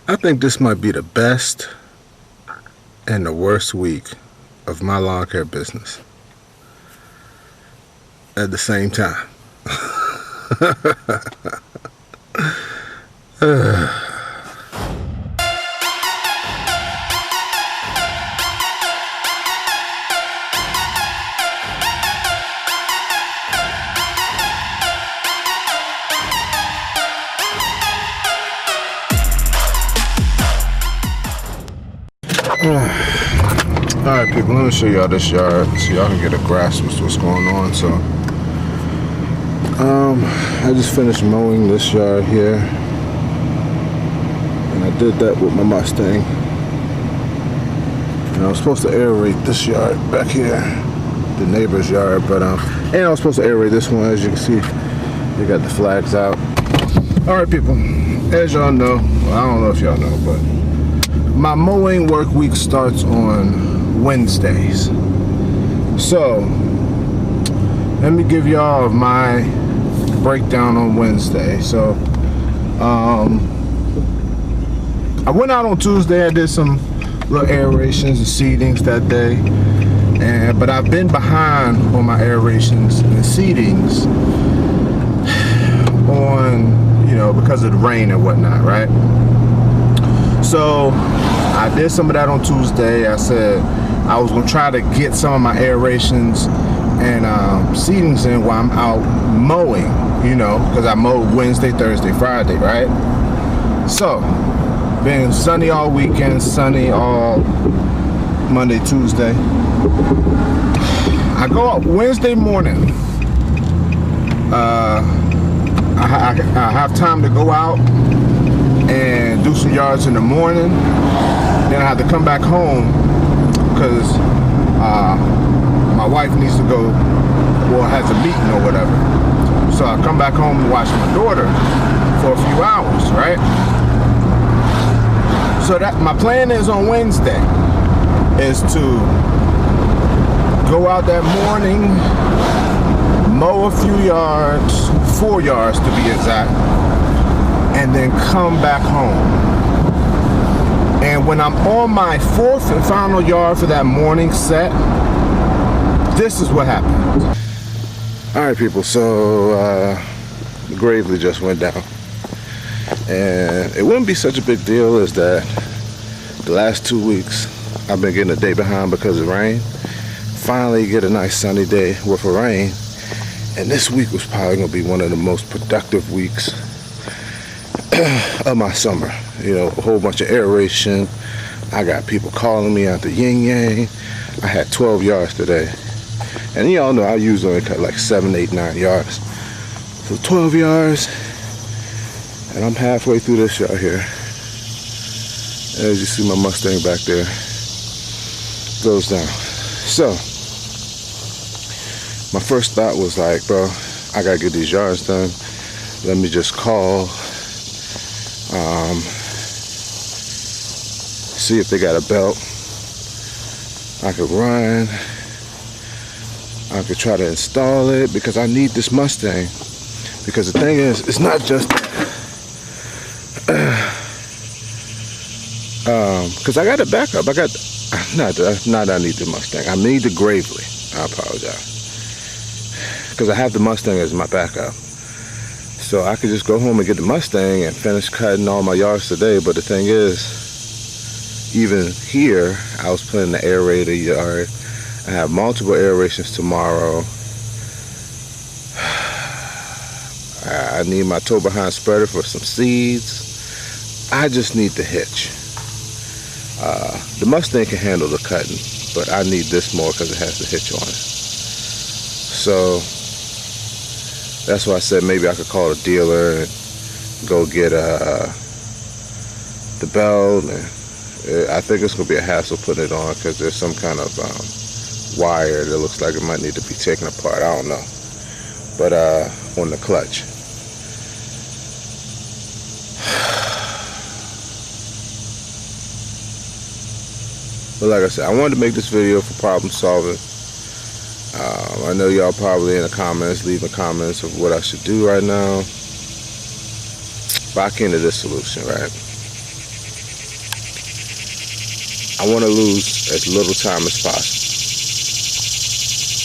I think this might be the best and the worst week of my lawn care business at the same time. Alright people, let me show y'all this yard so y'all can get a grasp of what's going on. So I just finished mowing this yard here, and I did that with my Mustang, and I was supposed to aerate this yard back here, the neighbor's yard, but and I was supposed to aerate this one. As you can see, they got the flags out. Alright people, as y'all know, well, I don't know if y'all know, but my mowing work week starts on Wednesdays. So let me give y'all my breakdown on Wednesday. So I went out on Tuesday. I did some little aerations and seedings that day, but I've been behind on my aerations and seedings on, you know, because of the rain and whatnot, right? So I did some of that on Tuesday. I said I was gonna try to get some of my aerations and seedings in while I'm out mowing, you know, because I mowed Wednesday, Thursday, Friday, right? So been sunny all weekend, sunny all Monday, Tuesday. I go out Wednesday morning. I have time to go out and do some yards in the morning. Then I have to come back home because my wife needs to go, well, has a meeting or whatever. So I come back home and watch my daughter for a few hours, right? So that my plan is on Wednesday is to go out that morning, mow a few yards, 4 yards to be exact, and then come back home. And when I'm on my 4th and final yard for that morning set, this is what happened. Alright people, so Gravely just went down. And it wouldn't be such a big deal as that the last 2 weeks I've been getting a day behind because of rain. Finally get a nice sunny day with a rain. And this week was probably going to be one of the most productive weeks of my summer. You know, a whole bunch of aeration. I got people calling me out the yin yang. I had 12 yards today. And y'all know I usually only cut like 7, 8, 9 yards. So 12 yards. And I'm halfway through this yard here. As you see my Mustang back there. Goes down. So my first thought was like, bro, I gotta get these yards done. Let me just call, see if they got a belt I could run. I could try to install it because I need this Mustang. Because the thing is, it's not just because I got a backup. I got not that I need the Mustang. I need the Gravely. I apologize. Because I have the Mustang as my backup. So I could just go home and get the Mustang and finish cutting all my yards today. But the thing is, even here, I was planning to aerate a yard. I have multiple aerations tomorrow. I need my tow behind spreader for some seeds. I just need the hitch. The Mustang can handle the cutting, but I need this more because it has the hitch on it. So that's why I said maybe I could call a dealer and go get the belt. And I think it's going to be a hassle putting it on because there's some kind of wire that looks like it might need to be taken apart. I don't know. But on the clutch. But like I said, I wanted to make this video for problem solving. I know y'all probably in the comments, leaving comments of what I should do right now. But I came to this solution, right? I want to lose as little time as possible.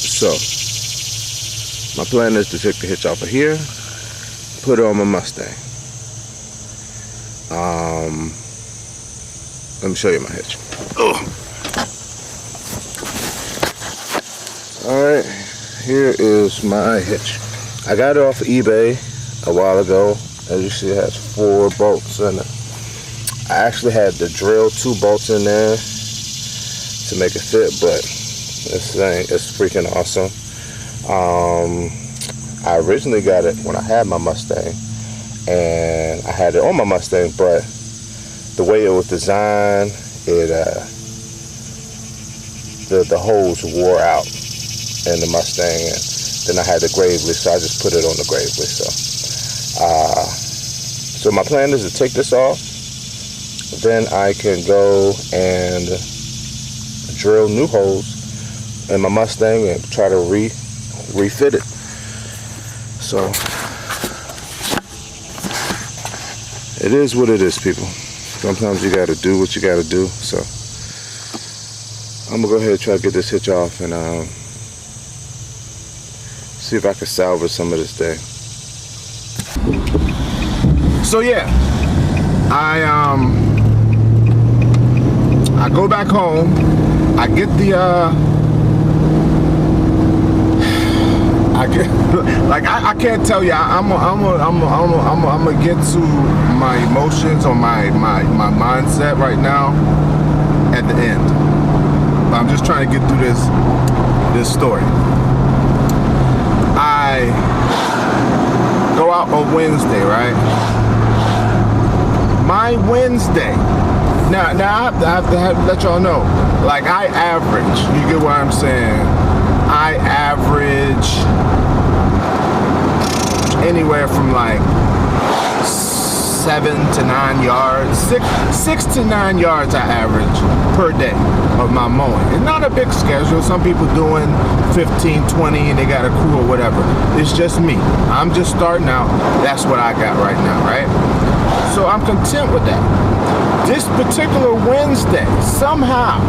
So, my plan is to take the hitch off of here, put it on my Mustang. Let me show you my hitch. Alright, here is my hitch. I got it off of eBay a while ago. As you see, it has 4 bolts in it. I actually had to drill 2 bolts in there to make it fit, but this thing is freaking awesome. I originally got it when I had my Mustang, and I had it on my Mustang, but the way it was designed, the hose wore out in the Mustang, and then I had the Gravely, so I just put it on the Gravely. So my plan is to take this off, then I can go and drill new holes in my Mustang and try to refit it. So it is what it is, people. Sometimes you gotta do what you gotta do. So I'm gonna go ahead and try to get this hitch off and see if I can salvage some of this day. So yeah, I go back home. I get the I can't tell you. I'm gonna get to my emotions or my mindset right now at the end. I'm just trying to get through this story. I go out on Wednesday, right? My Wednesday. Now I have to let y'all know. Like, I average. You get what I'm saying? I average anywhere from like 7 to 9 yards, 6 to 9 yards I average per day of my mowing. It's not a big schedule. Some people doing 15, 20 and they got a crew or whatever. It's just me. I'm just starting out. That's what I got right now, right? So I'm content with that. This particular Wednesday, somehow,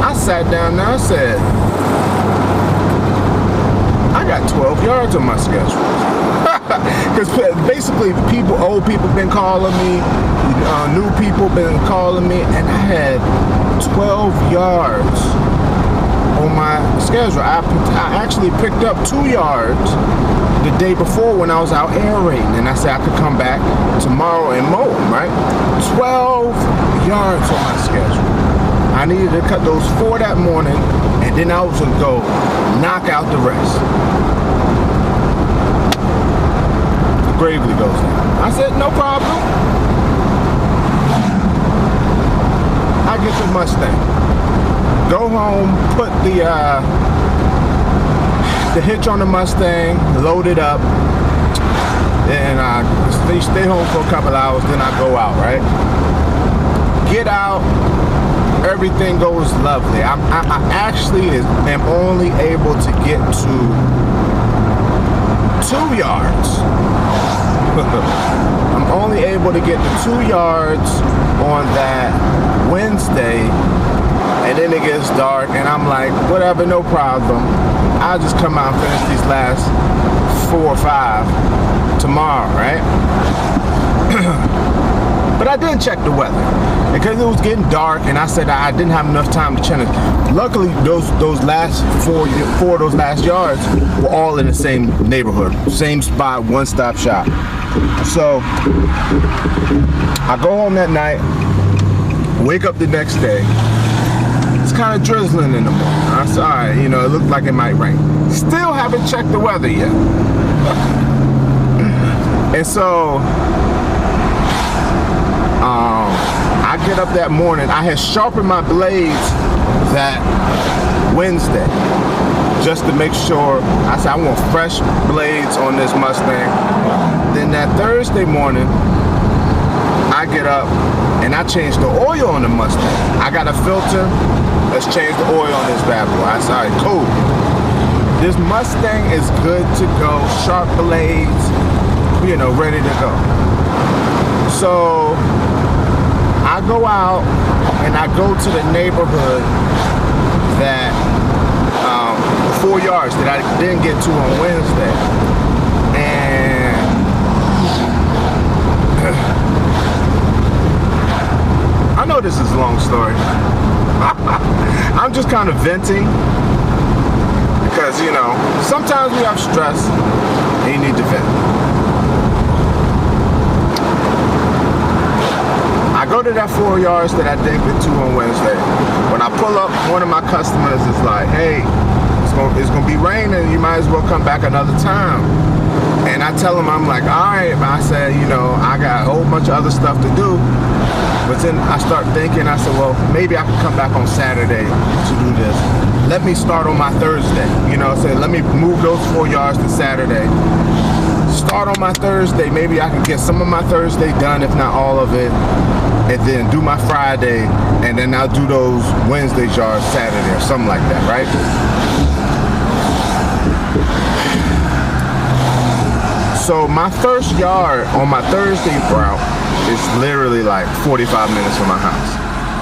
I sat down and I said, I got 12 yards on my schedule. Because basically, old people been calling me, new people been calling me, and I had 12 yards on my schedule. I actually picked up 2 yards the day before when I was out aerating, and I said I could come back tomorrow and mow them, right? 12 yards on my schedule. I needed to cut those 4 that morning, and then I was gonna go knock out the rest. The Gravely goes down. I said, no problem. I get the Mustang. Go home, put the hitch on the Mustang, load it up, and I stay home for a couple hours, then I go out, right? Get out, everything goes lovely. I actually am only able to get to 2 yards. I'm only able to get to 2 yards on that Wednesday, and then it gets dark, and I'm like, whatever, no problem. I'll just come out and finish these last 4 or 5 tomorrow, right? But I didn't check the weather because it was getting dark, and I said I didn't have enough time to check it. Luckily, those last 4 of those last yards were all in the same neighborhood, same spot, one-stop shop. So I go home that night, wake up the next day. It's kind of drizzling in the morning. I said, all right, it looked like it might rain. Still haven't checked the weather yet. And so I get up that morning. I had sharpened my blades that Wednesday just to make sure. I said, I want fresh blades on this Mustang. Then that Thursday morning, I get up and I changed the oil on the Mustang. I got a filter. Let's change the oil on this bad boy. I said, all right, cool. This Mustang is good to go. Sharp blades, ready to go. So I go out and I go to the neighborhood that 4 yards that I didn't get to on Wednesday, and I know this is a long story. I'm just kind of venting because, you know, sometimes we have stress and you need to vent. I go to that 4 yards that I didn't get to on Wednesday. When I pull up, one of my customers is like, hey, it's gonna be raining, you might as well come back another time. And I tell him, I'm like, all right, but I said, you know, I got a whole bunch of other stuff to do. But then I start thinking, I said, well, maybe I can come back on Saturday to do this. Let me start on my Thursday, you know, say, let me move those 4 yards to Saturday. Start on my Thursday, maybe I can get some of my Thursday done, if not all of it, and then do my Friday, and then I'll do those Wednesday yards Saturday or something like that, right? So my first yard on my Thursday route is literally like 45 minutes from my house.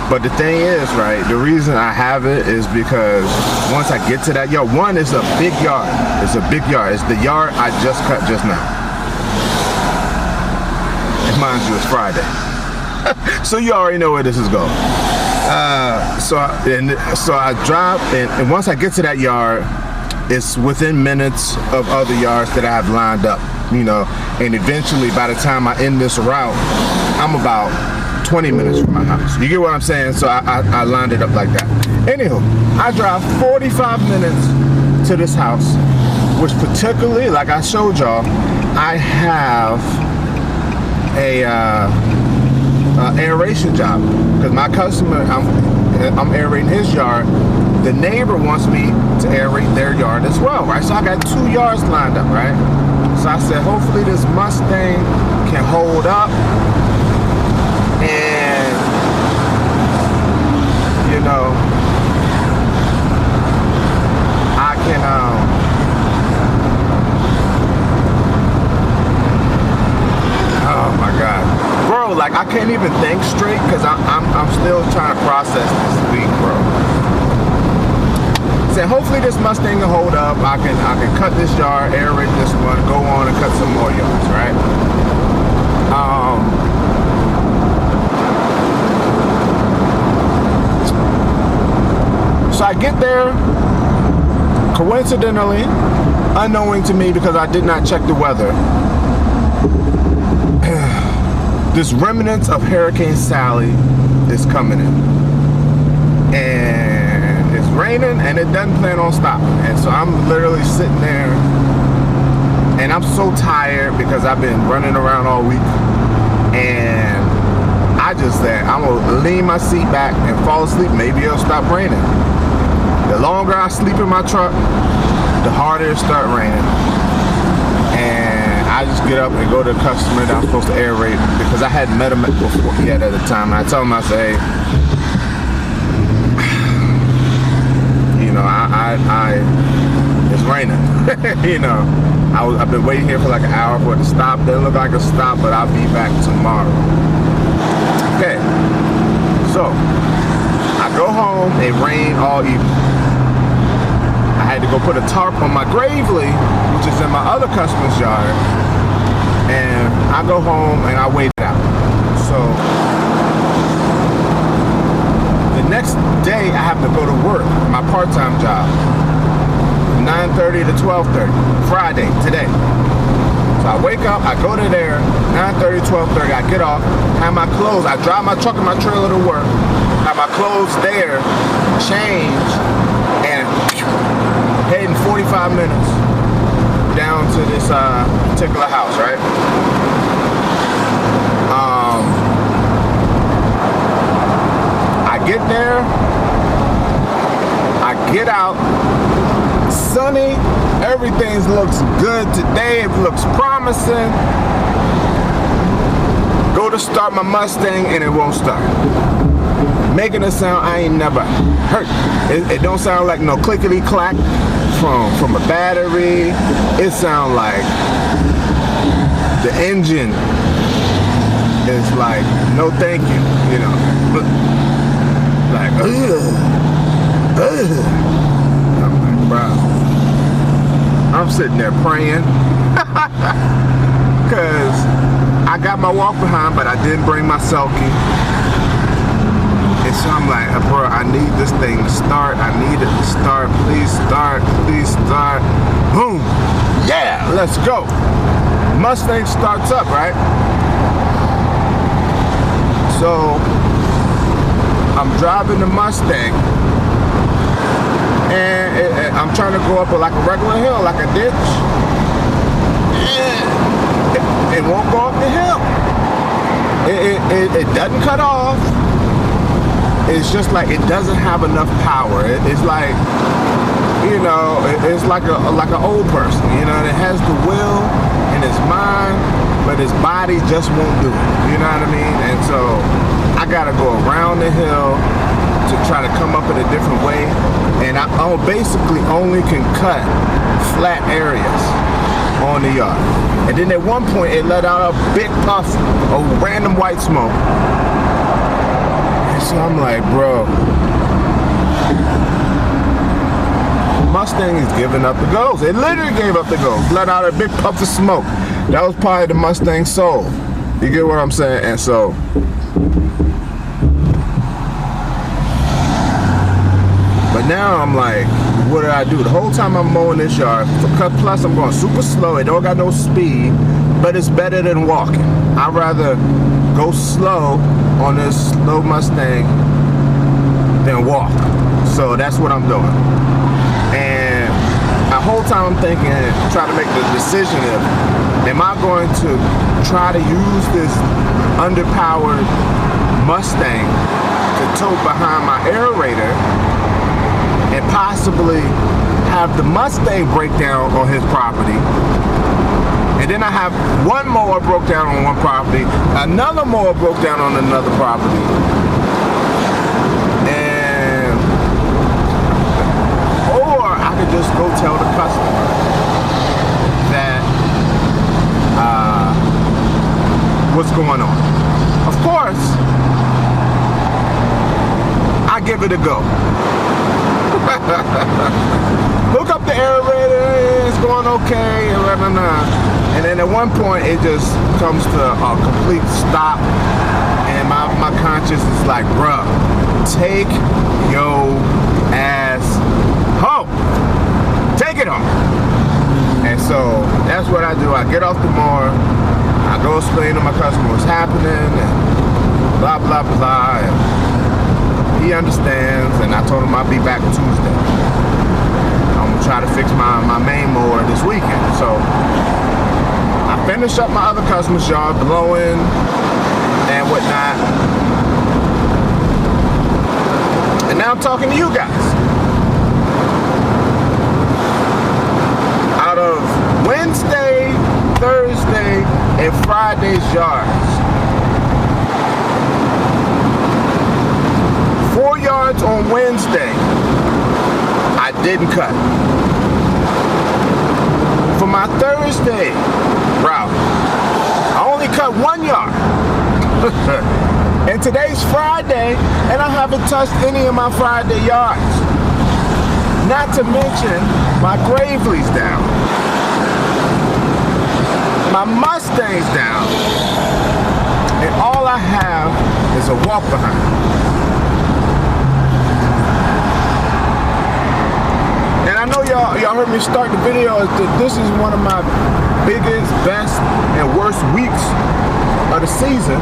But the thing is, right, the reason I have it is because once I get to that yard, one, is a big yard. It's a big yard. It's the yard I just cut just now. And mind you, it's Friday. So you already know where this is going. So I drive, and once I get to that yard, it's within minutes of other yards that I have lined up, you know, and eventually by the time I end this route, I'm about 20 minutes from my house. You get what I'm saying? So I lined it up like that. Anywho, I drive 45 minutes to this house, which particularly, like I showed y'all, I have a aeration job, because my customer, I'm aerating his yard. The neighbor wants me to aerate their yard as well, right? So I got 2 yards lined up, right? So I said, hopefully this Mustang can hold up, and, you know, I can, oh my God. Bro, like I can't even think straight because I'm still trying to process this week, bro. Said hopefully this Mustang will hold up. I can cut this yard, aerate this one, go on and cut some more yards, right? So I get there, coincidentally, unknowing to me because I did not check the weather. This remnants of Hurricane Sally is coming in, and it's raining, and it doesn't plan on stopping. And so I'm literally sitting there, and I'm so tired because I've been running around all week, and I just said I'm gonna lean my seat back and fall asleep. Maybe it'll stop raining. The longer I sleep in my truck, the harder it starts raining. And I just get up and go to the customer that I'm supposed to aerate, because I hadn't met him before yet at the time. And I tell him, I say, hey, you know, it's raining. You know, I've been waiting here for like an hour for it to stop. Doesn't look like a stop, but I'll be back tomorrow. Okay, so I go home. It rained all evening. I had to go put a tarp on my Gravely, which is in my other customer's yard, and I go home and I wait it out. So the next day I have to go to work, my part-time job, 9:30 to 12:30, Friday, today. So I wake up, I go to there, 9:30, 12:30, I get off, have my clothes, I drive my truck and my trailer to work, have my clothes there, change, and heading 45 minutes down to this particular house, right? I get there, I get out, sunny, everything looks good today, it looks promising. Go to start my Mustang and it won't start. Making a sound I ain't never heard. It don't sound like no clickety clack from a battery. It sound like the engine is like, no thank you, you know. I'm like, bro. I'm sitting there praying. Because I got my walk behind, but I didn't bring my sulky. And so I'm like, bro, I need this thing to start. I need it to start. Please start. Please start. Boom. Yeah, let's go. Mustang starts up, right? So I'm driving the Mustang, and I'm trying to go up like a regular hill, like a ditch. It won't go up the hill. It doesn't cut off. It's just like it doesn't have enough power. It's like, you know, it's like an old person. You know, it has the will in his mind, but his body just won't do it. You know what I mean? And so I gotta go around the hill to try to come up in a different way. And I basically only can cut flat areas on the yard. And then at one point it let out a big puff of random white smoke. And so I'm like, bro, Mustang is giving up the ghost. It literally gave up the ghost. Let out a big puff of smoke. That was probably the Mustang soul. You get what I'm saying? And so but now I'm like, what do I do? The whole time I'm mowing this yard, plus I'm going super slow. It don't got no speed, but it's better than walking. I'd rather go slow on this slow Mustang than walk. So that's what I'm doing. And the whole time I'm thinking, trying to make the decision of, am I going to try to use this underpowered Mustang to tow behind my aerator and possibly have the Mustang break down on his property, and then I have one mower broke down on one property, another mower broke down on another property, and or I could just go tell the customer that what's going on. Of course, I give it a go. Hook up the aerator, it's going okay, and then at one point it just comes to a complete stop, and my conscience is like, bruh, take your ass home. Take it home. And so that's what I do. I get off the mower, I go explain to my customer what's happening, and blah, blah, blah, and he understands, and I told him I'll be back Tuesday. I'm gonna try to fix my main mower this weekend. So I finish up my other customer's yard, blowing and whatnot. And now I'm talking to you guys. Out of Wednesday, Thursday, and Friday's yards, 4 yards on Wednesday, I didn't cut. For my Thursday route, I only cut 1 yard. And today's Friday, and I haven't touched any of my Friday yards. Not to mention, my Gravely's down. My Mustang's down. And all I have is a walk behind. And I know y'all heard me start the video that this is one of my biggest, best, and worst weeks of the season.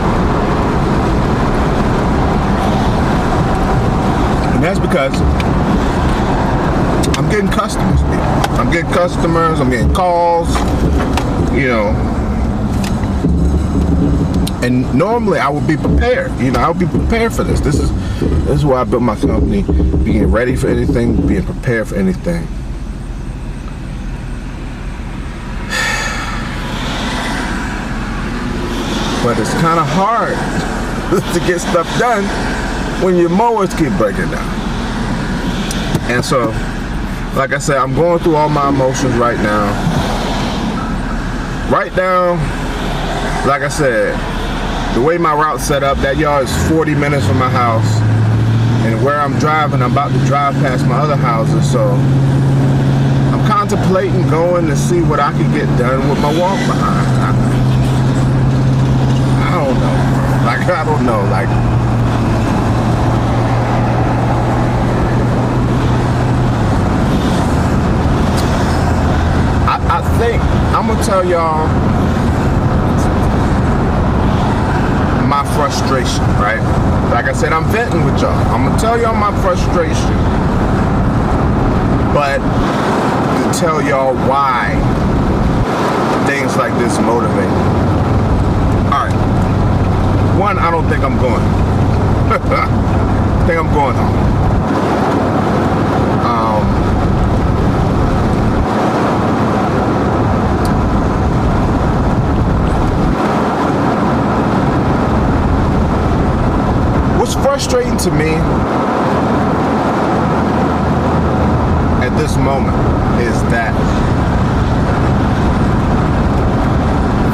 And that's because I'm getting customers. I'm getting customers, I'm getting calls, you know. And normally I would be prepared. You know, I would be prepared for this. This is why I built my company, being ready for anything, being prepared for anything. But it's kind of hard to get stuff done when your mowers keep breaking down. And so, like I said, I'm going through all my emotions right now. Right now, like I said, the way my route's set up, that yard is 40 minutes from my house. And where I'm driving, I'm about to drive past my other houses, so I'm contemplating going to see what I could get done with my walk behind. I don't know. Like, I don't know. Like, I think I'm gonna tell y'all my frustration, right? Like I said, I'm venting with y'all. I'm gonna tell y'all my frustration, but to tell y'all why things like this motivate me. All right. One, I don't think I'm going. I think I'm going home. What's frustrating to me at this moment is that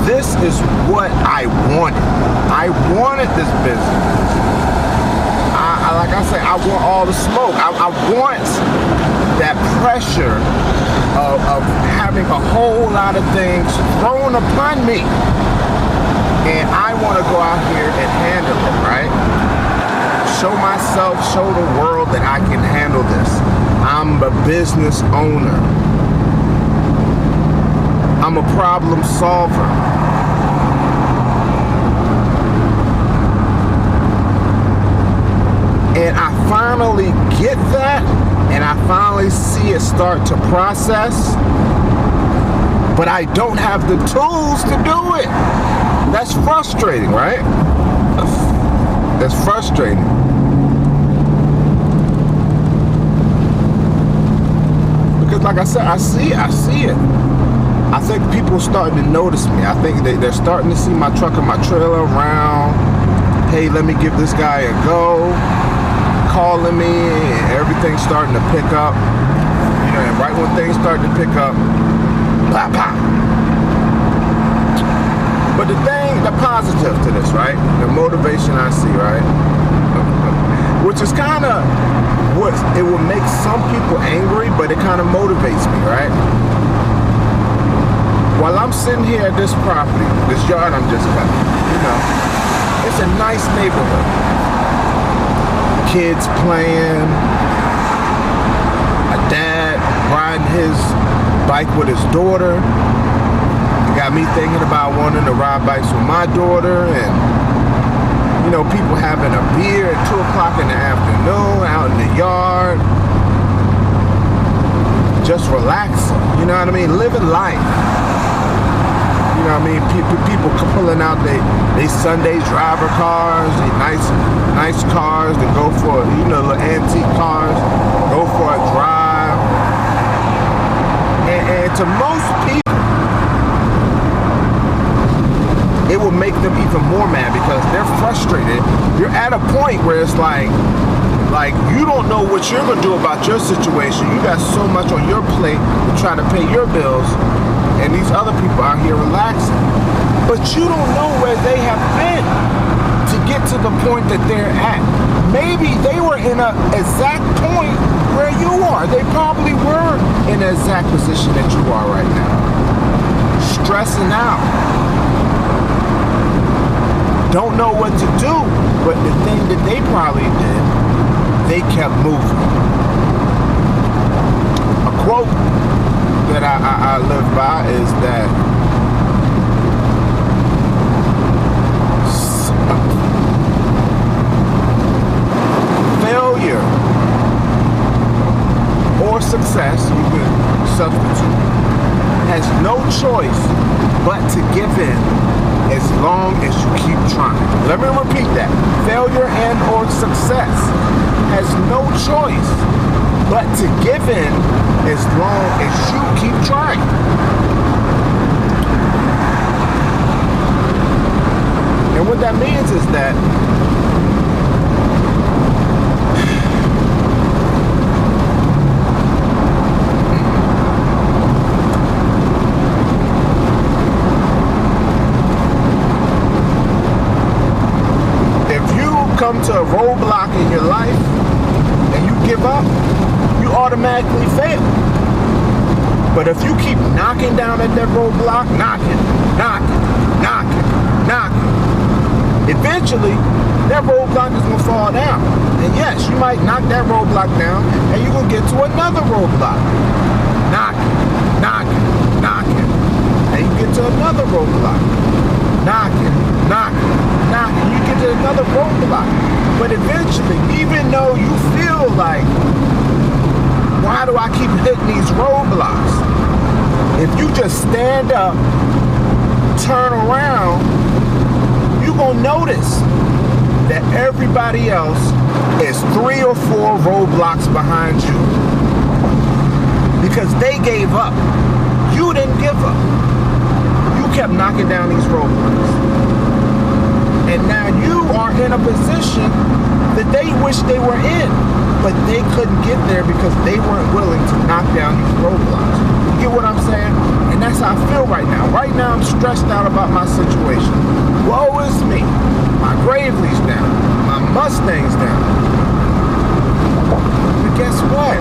this is what I wanted. I wanted this business. Like I say, I want all the smoke. I want that pressure of having a whole lot of things thrown upon me. And I want to go out here and handle it, right? Show myself, show the world that I can handle this. I'm a business owner. I'm a problem solver. And I finally get that, and I finally see it start to process, but I don't have the tools to do it. That's frustrating, right? That's frustrating. Because like I said, I see it. I think people are starting to notice me. I think they're starting to see my truck and my trailer around. Hey, let me give this guy a go. Calling me, and everything's starting to pick up. You know, and right when things start to pick up, pop, pop. But the positive to this, right? The motivation I see, right? Which is kind of what it will make some people angry, but it kind of motivates me, right? While I'm sitting here at this property, this yard I'm just cutting, you know, it's a nice neighborhood. Kids playing, a dad riding his bike with his daughter. It got me thinking about wanting to ride bikes with my daughter, and you know, people having a beer at 2 o'clock in the afternoon out in the yard, just relaxing, you know what I mean, living life. You know what I mean? People pulling out they Sunday driver cars, they nice cars that go for, you know, little antique cars, go for a drive. And to most people, it will make them even more mad because they're frustrated. You're at a point where it's like you don't know what you're gonna do about your situation. You got so much on your plate to try to pay your bills. And these other people out here relaxing. But you don't know where they have been to get to the point that they're at. Maybe they were in an exact point where you are. They probably were in the exact position that you are right now. Stressing out. Don't know what to do. But the thing that they probably did, they kept moving. A quote that I live by is that failure or success, you can substitute, has no choice but to give in as long as you keep trying. Let me repeat that. Failure and or success has no choice but to give in as long as you keep trying. And what that means is that if you come to a roadblock in your life, give up, you automatically fail. But if you keep knocking down at that roadblock, knocking, eventually that roadblock is gonna fall down. And yes, you might knock that roadblock down and you're gonna get to another roadblock. Knocking, and you get to another roadblock. Knocking, you get to another roadblock. But eventually, even though you feel like, why do I keep hitting these roadblocks? If you just stand up, turn around, you're gonna notice that everybody else is 3 or 4 roadblocks behind you. Because they gave up. You didn't give up. You kept knocking down these roadblocks. And now you are in a position that they wish they were in, but they couldn't get there because they weren't willing to knock down these roadblocks. You get what I'm saying? And that's how I feel right now. Right now I'm stressed out about my situation. Woe is me. My Gravely's down. My Mustang's down. But guess what?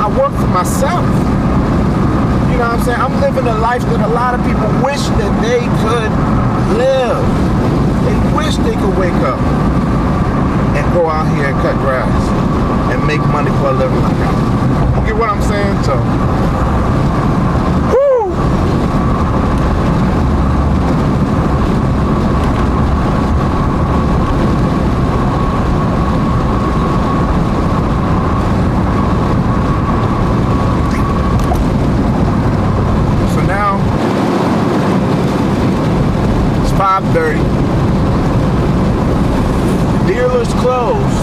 I work for myself. You know what I'm saying? I'm living a life that a lot of people wish that they could live. They wish they could wake up and go out here and cut grass and make money for a living like that. You get what I'm saying? So, whoo! So now, it's 5:30. Dealer's closed,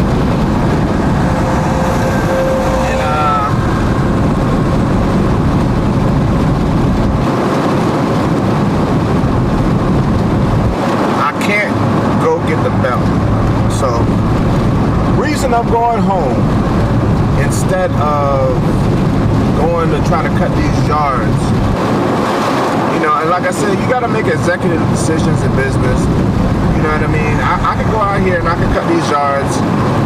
and I can't go get the belt. So, reason I'm going home instead of going to try to cut these yards. You know, and like I said, you got to make executive decisions in business. You know what I mean? I could go out here and I could cut these yards.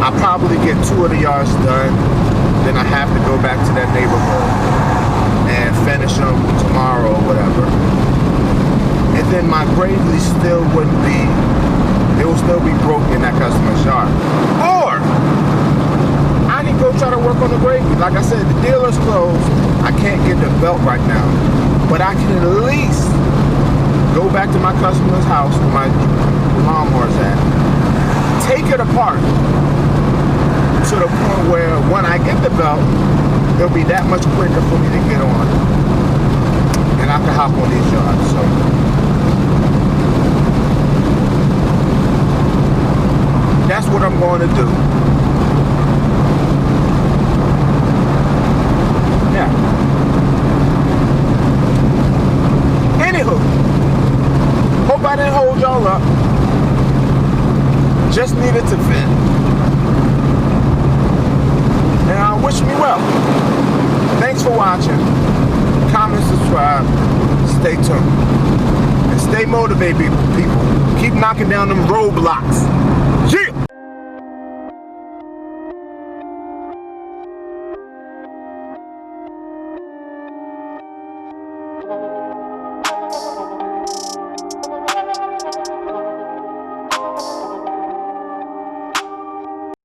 I probably get 2 of the yards done. Then I have to go back to that neighborhood and finish them tomorrow or whatever. And then my Gravely still wouldn't be, it will still be broke in that customer's yard. Or I can go try to work on the Gravely. Like I said, the dealer's closed. I can't get the belt right now. But I can at least go back to my customer's house where my lawnmower's at, take it apart to the point where when I get the belt, it'll be that much quicker for me to get on, and I can hop on these yards. So that's what I'm going to do. Yeah. Anywho, hope I didn't hold y'all up. Just needed to vent. And wish me well. Thanks for watching. Comment, subscribe. Stay tuned. And stay motivated, people. Keep knocking down them roadblocks.